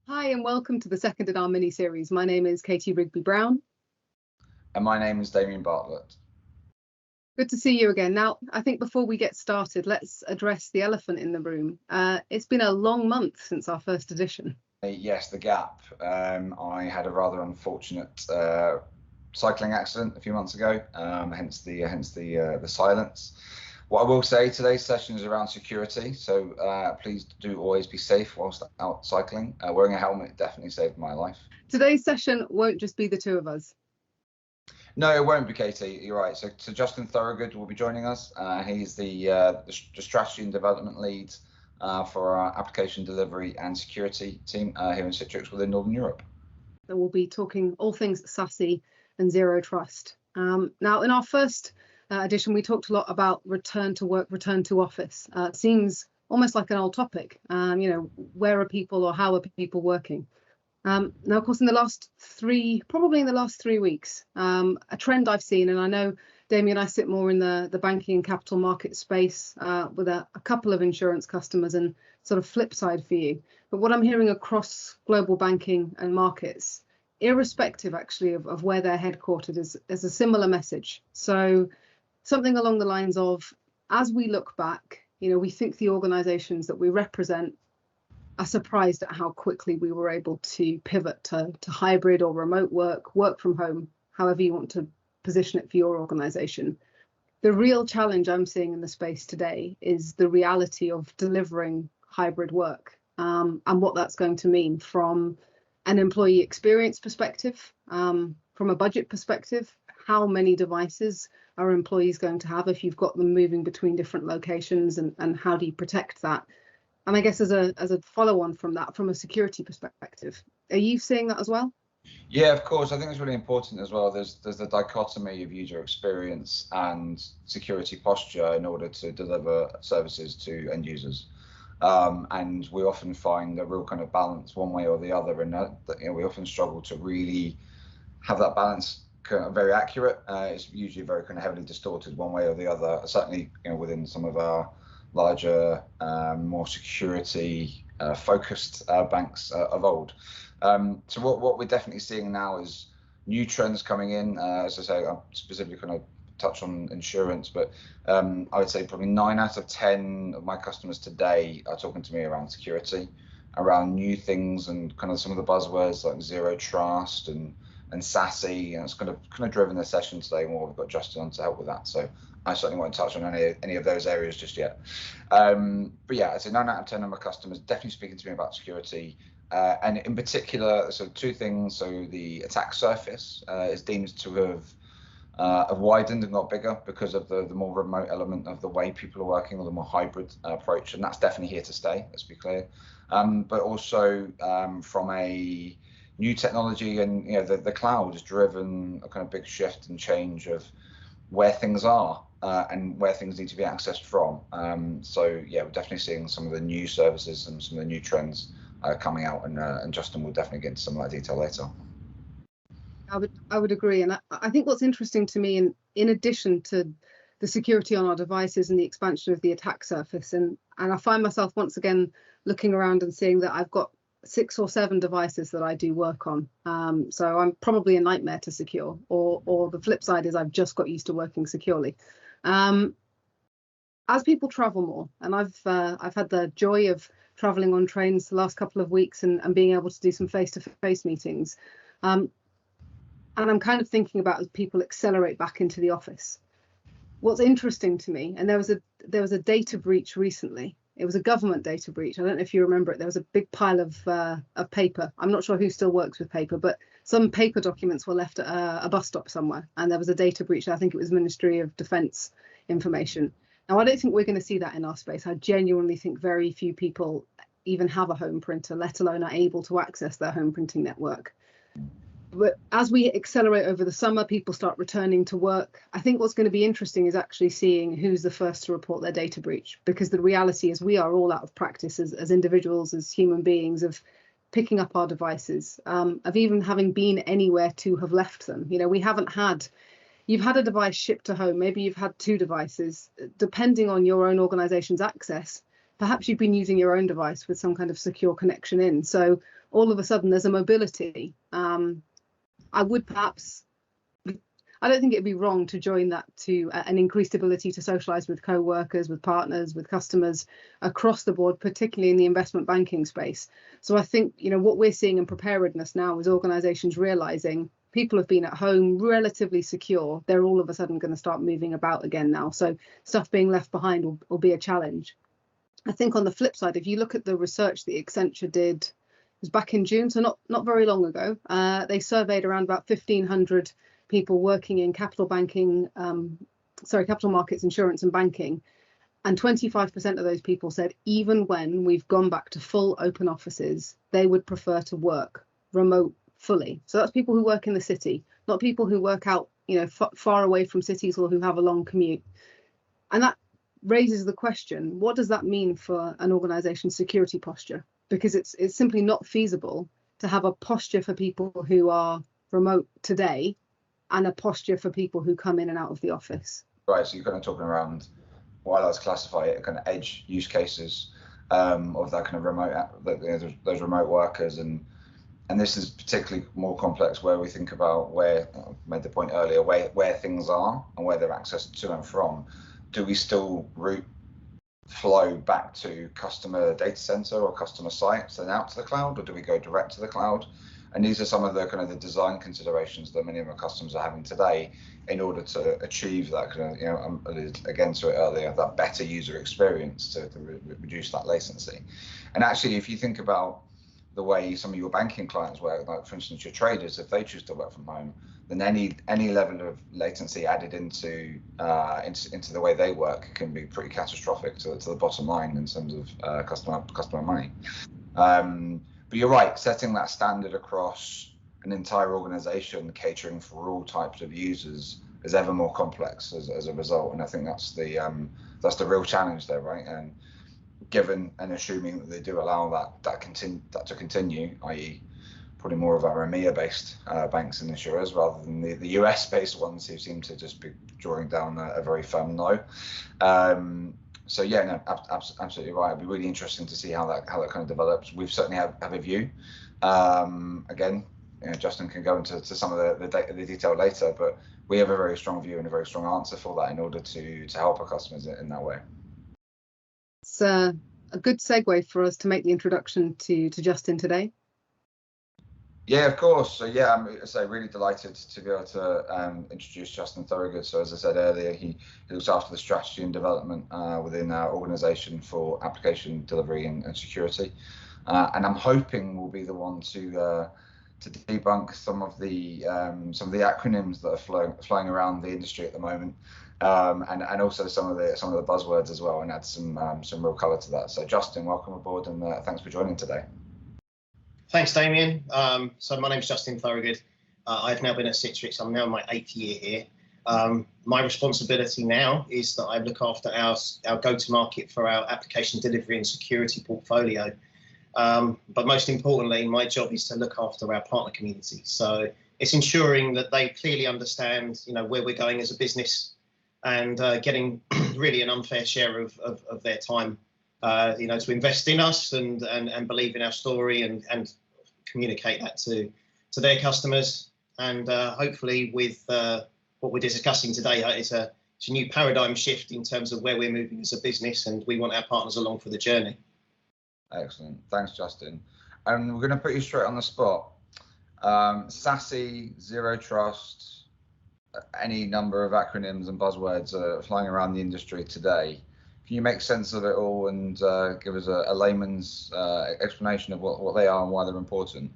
Hi and welcome to the second in our mini-series. My name is Katie Rigby-Brown. And my name is Damien Bartlett. Good to see you again. Now, I think before we get started, let's address the elephant in the room. It's been a long month since our first edition. Yes, the gap. I had a rather unfortunate cycling accident a few months ago, hence the silence. What I will say, today's session is around security, so please do always be safe whilst out cycling. Wearing a helmet definitely saved my life. Today's session won't just be the two of us. No, it won't be, Katie. You're right. So Justin Thorogood will be joining us. He's the strategy and development lead for our application delivery and security team here in Citrix within Northern Europe. So we'll be talking all things SASE and zero trust. Now, in our first edition, we talked a lot about return to work, return to office. It seems almost like an old topic. Where are people or how are people working? Now, of course, in the last 3 weeks, a trend I've seen, and I know, Damien, I sit more in the banking and capital market space with a couple of insurance customers, and sort of flip side for you. But what I'm hearing across global banking and markets, irrespective actually of where they're headquartered, is a similar message. So something along the lines of, as we look back, we think the organizations that we represent are surprised at how quickly we were able to pivot to hybrid or remote work from home, however you want to position it for your organization. The real challenge I'm seeing in the space today is the reality of delivering hybrid work, and what that's going to mean from an employee experience perspective, from a budget perspective. How many devices are employees going to have if you've got them moving between different locations, and how do you protect that? And I guess as a follow-on from that, from a security perspective, are you seeing that as well? Yeah, of course. I think it's really important as well. There's the dichotomy of user experience and security posture in order to deliver services to end users. And we often find a real kind of balance one way or the other, and we often struggle to really have that balance kind of very accurate. It's usually very kind of heavily distorted one way or the other. Certainly, within some of our larger, more security focused banks of old. So what we're definitely seeing now is new trends coming in. As I say, I'm specifically going to touch on insurance, but I would say probably 9 out of 10 of my customers today are talking to me around security, around new things, and kind of some of the buzzwords like zero trust and SASE, and it's kind of driven the session today more. We've got Justin on to help with that, so I certainly won't touch on any of those areas just yet. But yeah, I'd say 9 out of 10 of my customers definitely speaking to me about security, and in particular, so 2 things. So the attack surface is deemed to have widened and got bigger because of the more remote element of the way people are working, or the more hybrid approach, and that's definitely here to stay, let's be clear. But also from a new technology, and the cloud has driven a kind of big shift and change of where things are and where things need to be accessed from. So yeah, we're definitely seeing some of the new services and some of the new trends coming out, and Justin will definitely get into some of that detail later. I would agree, and I think what's interesting to me, in addition to the security on our devices and the expansion of the attack surface, and I find myself once again looking around and seeing that I've got 6 or 7 devices that I do work on. So I'm probably a nightmare to secure, or the flip side is I've just got used to working securely. As people travel more, and I've had the joy of traveling on trains the last couple of weeks, and being able to do some face-to-face meetings. And I'm kind of thinking about as people accelerate back into the office. What's interesting to me, and there was a data breach recently. It was a government data breach. I don't know if you remember it. There was a big pile of paper. I'm not sure who still works with paper, but some paper documents were left at a bus stop somewhere, and there was a data breach. I think it was Ministry of Defence information. Now, I don't think we're going to see that in our space. I genuinely think very few people even have a home printer, let alone are able to access their home printing network. But as we accelerate over the summer, people start returning to work. I think what's going to be interesting is actually seeing who's the first to report their data breach, because the reality is we are all out of practice as individuals, as human beings, of picking up our devices, of even having been anywhere to have left them. We haven't had, you've had a device shipped to home, maybe you've had 2 devices, depending on your own organization's access. perhaps you've been using your own device with some kind of secure connection in. So all of a sudden there's a mobility. I don't think it'd be wrong to join that to an increased ability to socialize with co-workers, with partners, with customers across the board, particularly in the investment banking space. So I think, what we're seeing in preparedness now is organizations realizing people have been at home relatively secure. They're all of a sudden going to start moving about again now. So stuff being left behind will be a challenge. I think on the flip side, if you look at the research that Accenture did, it was back in June, so not very long ago, they surveyed around about 1,500 people working in capital markets, insurance and banking. And 25% of those people said even when we've gone back to full open offices, they would prefer to work remote fully. So that's people who work in the city, not people who work out, far away from cities or who have a long commute. And that raises the question, what does that mean for an organization's security posture? Because it's simply not feasible to have a posture for people who are remote today and a posture for people who come in and out of the office. Right, so you're kind of talking around what I like to classify it kind of edge use cases of that kind of remote, those remote workers, and this is particularly more complex where we think about where I made the point earlier, where things are and where they're accessed to and from. Do we still route flow back to customer data center or customer sites and out to the cloud, or do we go direct to the cloud? And these are some of the kind of the design considerations that many of our customers are having today in order to achieve that kind of, again to it earlier, that better user experience to reduce that latency. And actually, if you think about the way some of your banking clients work, like for instance, your traders, if they choose to work from home, then any level of latency added into the way they work can be pretty catastrophic to the bottom line in terms of customer money. But you're right, setting that standard across an entire organization, catering for all types of users, is ever more complex as a result. And I think that's the real challenge there, right? And given and assuming that they do allow that to continue, i.e. probably more of our EMEA-based banks and insurers rather than the US-based ones who seem to just be drawing down a very firm no. So yeah, no, absolutely right. It'd be really interesting to see how that kind of develops. We've certainly have a view. Again, Justin can go into some of the detail later, but we have a very strong view and a very strong answer for that in order to help our customers in that way. It's a good segue for us to make the introduction to Justin today. Yeah, of course. So yeah, I'm really delighted to be able to introduce Justin Thorogood. So as I said earlier, he looks after the strategy and development within our organisation for application delivery and security. And I'm hoping we'll be the one to debunk some of the acronyms that are flying around the industry at the moment, and also some of the buzzwords as well, and add some real colour to that. So Justin, welcome aboard, and thanks for joining today. Thanks, Damien. So my name is Justin Thorogood. I've now been at Citrix. I'm now in my 8th year here. My responsibility now is that I look after our go-to-market for our application delivery and security portfolio. But most importantly, my job is to look after our partner community. So it's ensuring that they clearly understand, where we're going as a business, and getting really an unfair share of their time, to invest in us and believe in our story and communicate that to their customers. And hopefully with what we're discussing today, it's a new paradigm shift in terms of where we're moving as a business, and we want our partners along for the journey. Excellent. Thanks, Justin. And we're going to put you straight on the spot. SASE, Zero Trust, any number of acronyms and buzzwords are flying around the industry today. Can you make sense of it all and give us a layman's explanation of what they are and why they're important?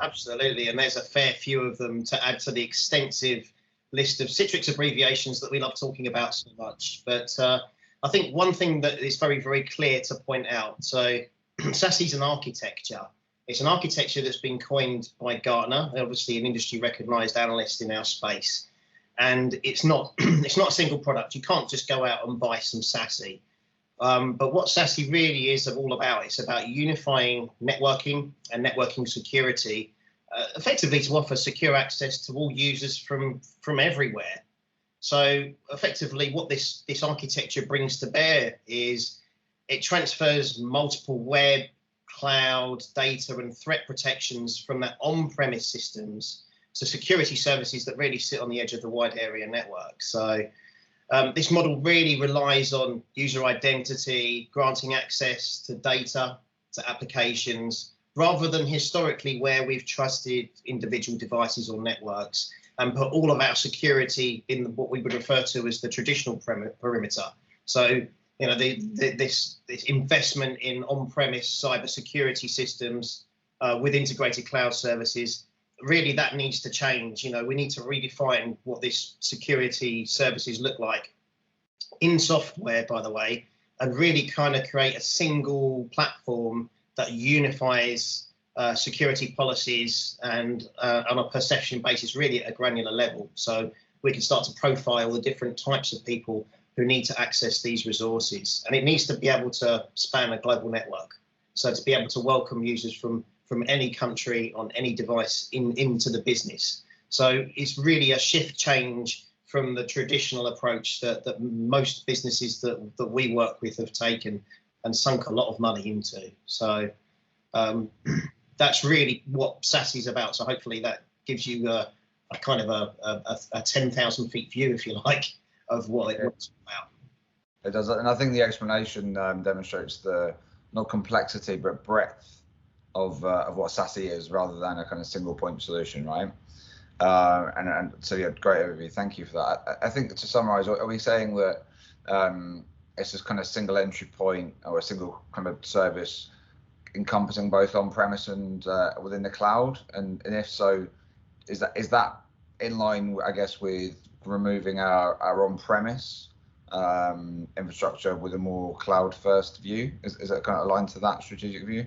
Absolutely, and there's a fair few of them to add to the extensive list of Citrix abbreviations that we love talking about so much. But I think one thing that is very, very clear to point out, so SASE is an architecture. It's an architecture that's been coined by Gartner, obviously an industry recognized analyst in our space. And it's not a single product. You can't just go out and buy some SASE. But what SASE really is all about, it's about unifying networking and networking security, effectively to offer secure access to all users from everywhere. So effectively what this architecture brings to bear is it transfers multiple web, cloud, data and threat protections from that on-premise systems to security services that really sit on the edge of the wide area network. So this model really relies on user identity, granting access to data, to applications, rather than historically where we've trusted individual devices or networks and put all of our security in what we would refer to as the traditional perimeter. So, you know, this investment in on-premise cybersecurity systems with integrated cloud services, really that needs to change. You know, we need to redefine what this security services look like in software, by the way, and really kind of create a single platform that unifies security policies and on a perception basis, really at a granular level. So we can start to profile the different types of people who need to access these resources. And it needs to be able to span a global network. So to be able to welcome users from any country on any device into the business. So it's really a shift change from the traditional approach that most businesses that we work with have taken and sunk a lot of money into. So that's really what SASE is about. So hopefully that gives you a kind of a 10,000 feet view, if you like, of what it's about. It does, and I think the explanation demonstrates the not complexity but breadth of what SASE is, rather than a kind of single point solution, right? And so yeah, great overview. Thank you for that. I think to summarize, are we saying that it's just kind of single entry point or a single kind of service encompassing both on-premise and within the cloud? And if so, is that in line, I guess, with removing our on-premise infrastructure with a more cloud-first view? Is that kind of aligned to that strategic view?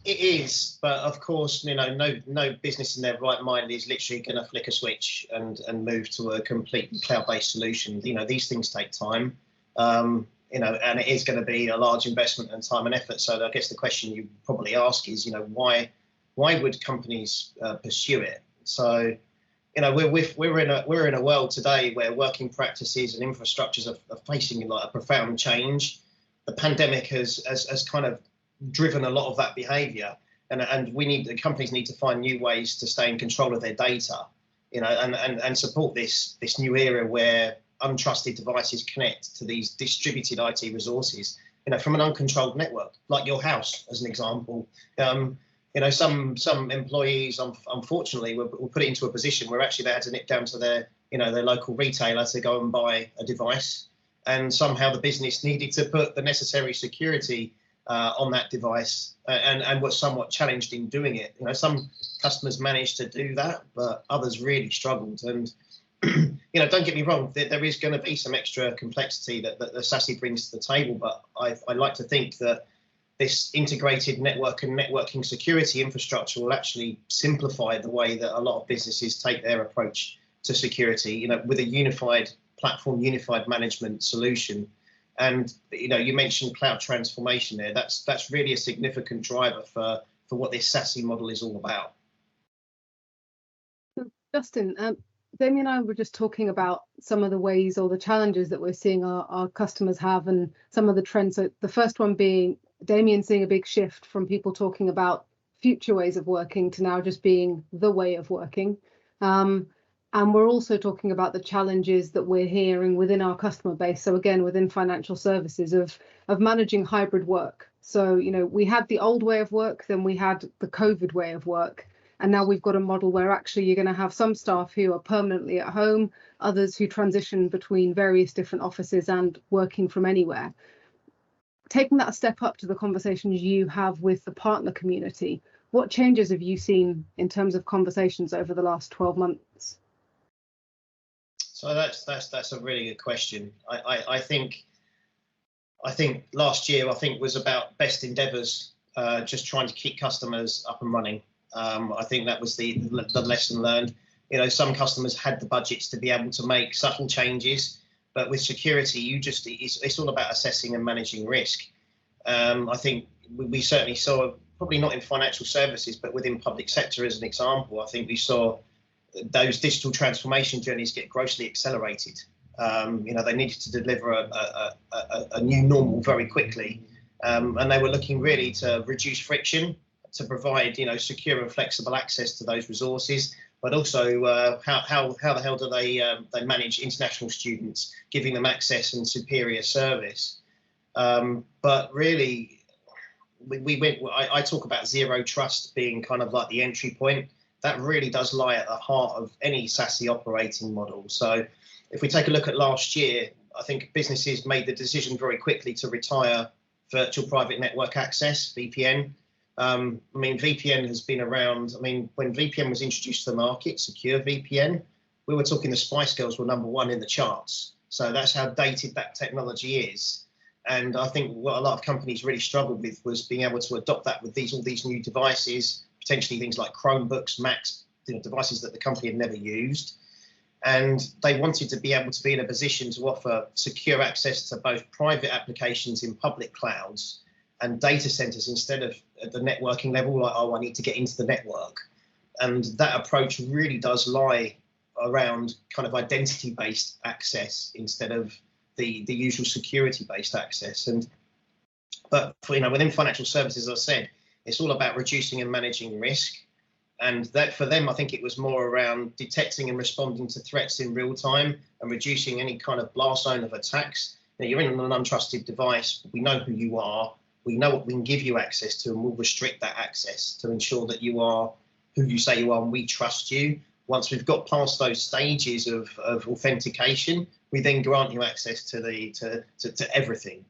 It is, but of course, you know, no business in their right mind is literally going to flick a switch and move to a completely cloud-based solution. You know, these things take time, you know, and it is going to be a large investment and time and effort. So I guess the question you probably ask is, you know, why would companies pursue it? So, you know, we're in a world today where working practices and infrastructures are facing like a profound change. The pandemic has kind of driven a lot of that behavior, and the companies need to find new ways to stay in control of their data, you know, and support this new era where untrusted devices connect to these distributed IT resources, you know, from an uncontrolled network, like your house as an example. You know, some employees unfortunately were put into a position where actually they had to nip down to their local retailer to go and buy a device, and somehow the business needed to put the necessary security on that device, and was somewhat challenged in doing it. You know, some customers managed to do that, but others really struggled. And you know, don't get me wrong, there is going to be some extra complexity that the SASE brings to the table, but I like to think that this integrated network and networking security infrastructure will actually simplify the way that a lot of businesses take their approach to security, you know, with a unified platform, unified management solution. And, you know, you mentioned cloud transformation there. That's really a significant driver for what this SASE model is all about. Justin, Damien and I were just talking about some of the ways or the challenges that we're seeing our customers have and some of the trends. So the first one being Damien seeing a big shift from people talking about future ways of working to now just being the way of working. And we're also talking about the challenges that we're hearing within our customer base. So again, within financial services of managing hybrid work. So, you know, we had the old way of work, then we had the COVID way of work. And now we've got a model where actually you're going to have some staff who are permanently at home, others who transition between various different offices and working from anywhere. Taking that a step up to the conversations you have with the partner community, what changes have you seen in terms of conversations over the last 12 months? So that's a really good question. I think last year was about best endeavours, just trying to keep customers up and running. I think that was the lesson learned. You know, some customers had the budgets to be able to make subtle changes, but with security, it's all about assessing and managing risk. I think we certainly saw, probably not in financial services, but within public sector as an example, I think we saw those digital transformation journeys get grossly accelerated. You know, they needed to deliver a new normal very quickly, And they were looking really to reduce friction, to provide, secure and flexible access to those resources, but also how the hell do they manage international students, giving them access and superior service. But really, I talk about zero trust being kind of like the entry point. That really does lie at the heart of any SASE operating model. So if we take a look at last year, I think businesses made the decision very quickly to retire virtual private network access, VPN. VPN has been around. When VPN was introduced to the market, secure VPN, we were talking the Spice Girls were #1 in the charts. So that's how dated that technology is. And I think what a lot of companies really struggled with was being able to adopt that with all these new devices, potentially things like Chromebooks, Macs, devices that the company had never used. And they wanted to be able to be in a position to offer secure access to both private applications in public clouds and data centers instead of at the networking level, like, oh, I need to get into the network. And that approach really does lie around kind of identity-based access instead of the usual security-based access. But within financial services, as I said, it's all about reducing and managing risk. And that for them, I think it was more around detecting and responding to threats in real time and reducing any kind of blast zone of attacks. You're in an untrusted device. We know who you are. We know what we can give you access to, and we'll restrict that access to ensure that you are who you say you are, and we trust you. Once we've got past those stages of authentication, we then grant you access to everything.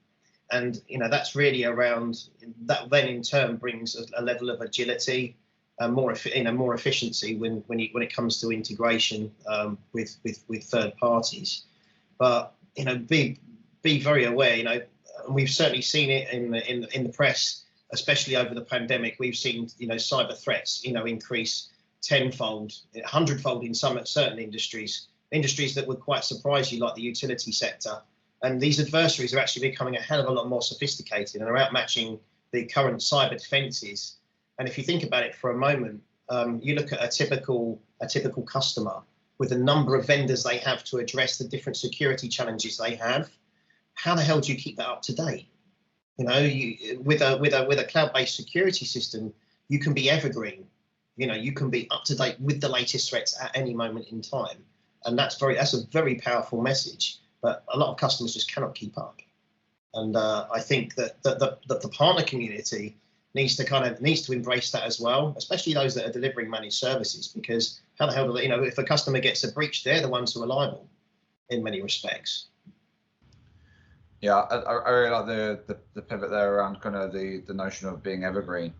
And that's really around that. Then in turn brings a level of agility, more efficiency when it comes to integration with third parties. But be very aware. And we've certainly seen it in the press, especially over the pandemic. We've seen cyber threats increase tenfold, 100-fold in certain industries that would quite surprise you, like the utility sector. And these adversaries are actually becoming a hell of a lot more sophisticated and are outmatching the current cyber defences. And if you think about it for a moment, you look at a typical customer with the number of vendors they have to address the different security challenges they have. How the hell do you keep that up to date? With a cloud-based security system, you can be evergreen. You can be up to date with the latest threats at any moment in time, and that's a very powerful message. But a lot of customers just cannot keep up. And I think that the partner community needs to embrace that as well, especially those that are delivering managed services, because how the hell do they, if a customer gets a breach, they're the ones who are liable in many respects. Yeah, I really like the pivot there around kind of the notion of being evergreen.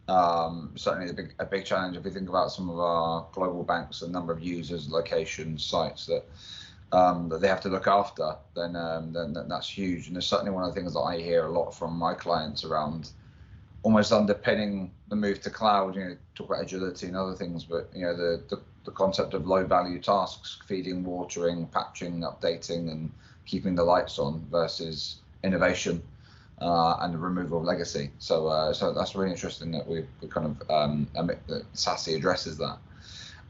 Certainly a big challenge if we think about some of our global banks, the number of users, locations, sites that they have to look after, then that's huge. And it's certainly one of the things that I hear a lot from my clients around almost underpinning the move to cloud. Talk about agility and other things, but the concept of low value tasks, feeding, watering, patching, updating, and keeping the lights on versus innovation and the removal of legacy. So that's really interesting that we kind of that SASE addresses that.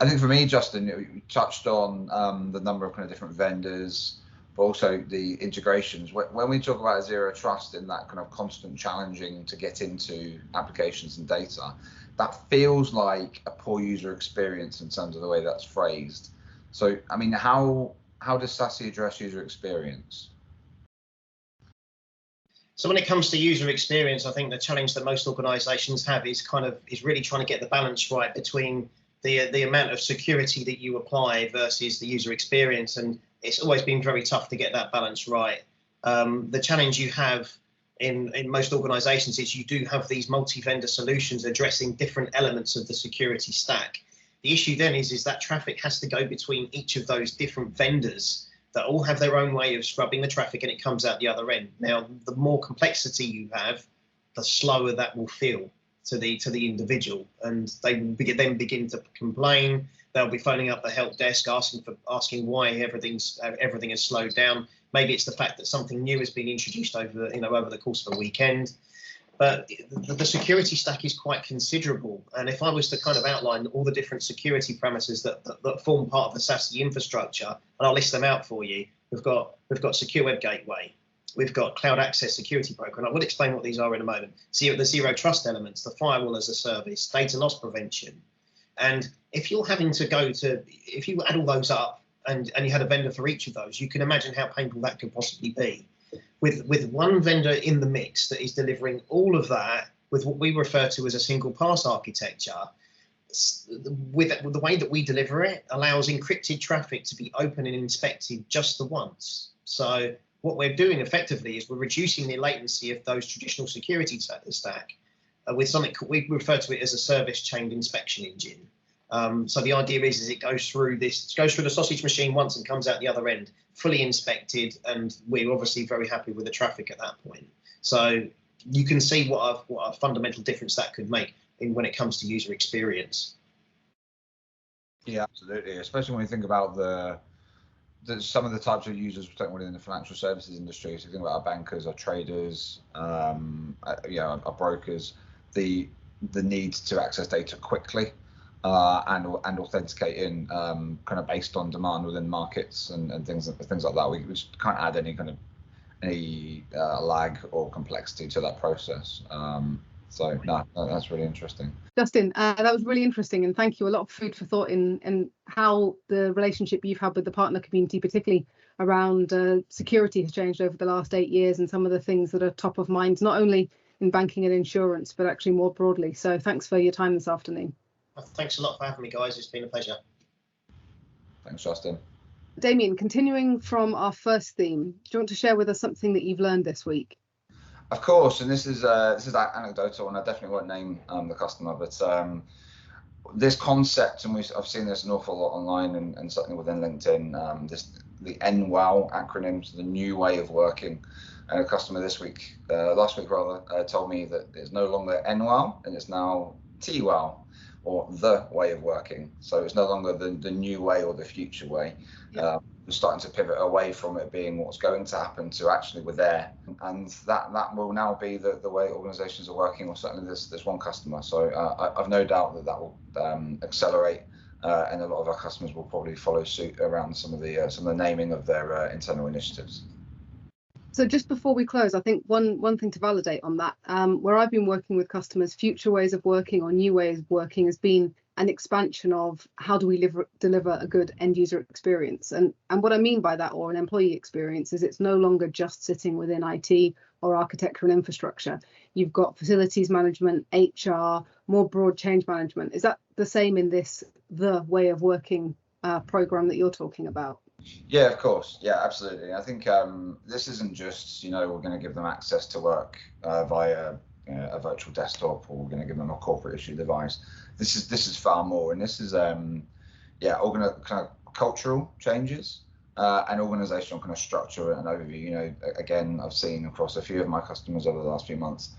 I think for me, Justin, you touched on the number of kind of different vendors, but also the integrations. When we talk about zero trust in that kind of constant challenging to get into applications and data, that feels like a poor user experience in terms of the way that's phrased. So, how does SASE address user experience? So when it comes to user experience, I think the challenge that most organizations have is really trying to get the balance right between the amount of security that you apply versus the user experience. And it's always been very tough to get that balance right. The challenge you have in most organizations is you do have these multi-vendor solutions addressing different elements of the security stack. The issue then is that traffic has to go between each of those different vendors that all have their own way of scrubbing the traffic, and it comes out the other end. Now, the more complexity you have, the slower that will feel to the individual, and they will then begin to complain. They'll be phoning up the help desk asking why everything has slowed down. Maybe it's the fact that something new has been introduced over the course of a weekend. But the security stack is quite considerable. And if I was to kind of outline all the different security parameters that form part of the SASE infrastructure, and I'll list them out for you, we've got secure web gateway, We've got cloud access security broker, and I will explain what these are in a moment. The zero trust elements, the firewall as a service, data loss prevention. And if you're having to if you add all those up and you had a vendor for each of those, you can imagine how painful that could possibly be. With one vendor in the mix that is delivering all of that with what we refer to as a single pass architecture, with the way that we deliver it allows encrypted traffic to be open and inspected just the once. So what we're doing effectively is we're reducing the latency of those traditional security stack with something we refer to it as a service chain inspection engine. So the idea is it goes through the sausage machine once and comes out the other end fully inspected, and we're obviously very happy with the traffic at that point. So you can see what a fundamental difference that could make when it comes to user experience. Yeah, absolutely. Especially when you think about some of the types of users within the financial services industry. So you think about our bankers, our traders, our brokers, the need to access data quickly and authenticate in kind of based on demand within markets and things like that. We just can't add any kind of lag or complexity to that process. So no, that's really interesting. Justin, that was really interesting, and thank you. A lot of food for thought in how the relationship you've had with the partner community, particularly around security, has changed over the last 8 years, and some of the things that are top of mind, not only in banking and insurance, but actually more broadly. So thanks for your time this afternoon. Thanks a lot for having me, guys. It's been a pleasure. Thanks, Justin. Damien, continuing from our first theme, do you want to share with us something that you've learned this week? Of course, and this is anecdotal, and I definitely won't name the customer, but this concept, and I've seen this an awful lot online and certainly within LinkedIn. The NWOW acronym, so the new way of working. And a customer last week told me that it's no longer NWOW and it's now TWOW, or the way of working. So it's no longer the new way or the future way. Yeah. We're starting to pivot away from it being what's going to happen to actually we're there, and that will now be the way organizations are working, or certainly this one customer. So I've no doubt that will accelerate, and a lot of our customers will probably follow suit around some of the naming of their internal initiatives. So just before we close, I think one thing to validate on that, where I've been working with customers, future ways of working or new ways of working has been an expansion of how do we deliver a good end user experience. And what I mean by that, or an employee experience, is it's no longer just sitting within IT or architecture and infrastructure. You've got facilities management, HR, more broad change management. Is that the same in this the way of working program that you're talking about? Yeah, of course. Yeah, absolutely. I think this isn't just, we're going to give them access to work via a virtual desktop, or we're going to give them a corporate issue device. This is far more, and this is kind of cultural changes and organizational kind of structure and overview. Again, I've seen across a few of my customers over the last few months,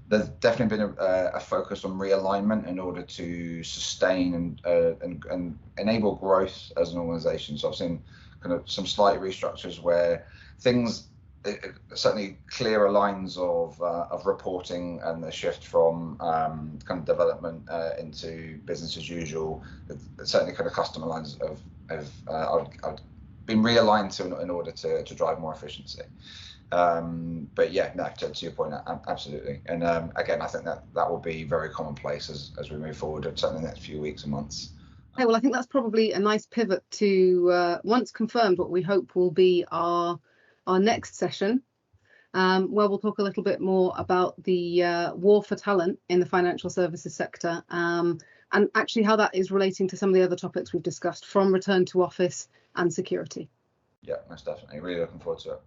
there's definitely been a focus on realignment in order to sustain and enable growth as an organization. So I've seen kind of some slight restructures where things, certainly clearer lines of reporting, and the shift from kind of development into business as usual. Certainly kind of customer lines have been realigned in order to drive more efficiency. But yeah, no, to your point, absolutely. And again, I think that will be very commonplace as we move forward, certainly in the next few weeks and months. Okay, well, I think that's probably a nice pivot to once confirmed what we hope will be our next session, where we'll talk a little bit more about the war for talent in the financial services sector, and actually how that is relating to some of the other topics we've discussed, from return to office and security. Yeah, most definitely. Really looking forward to it.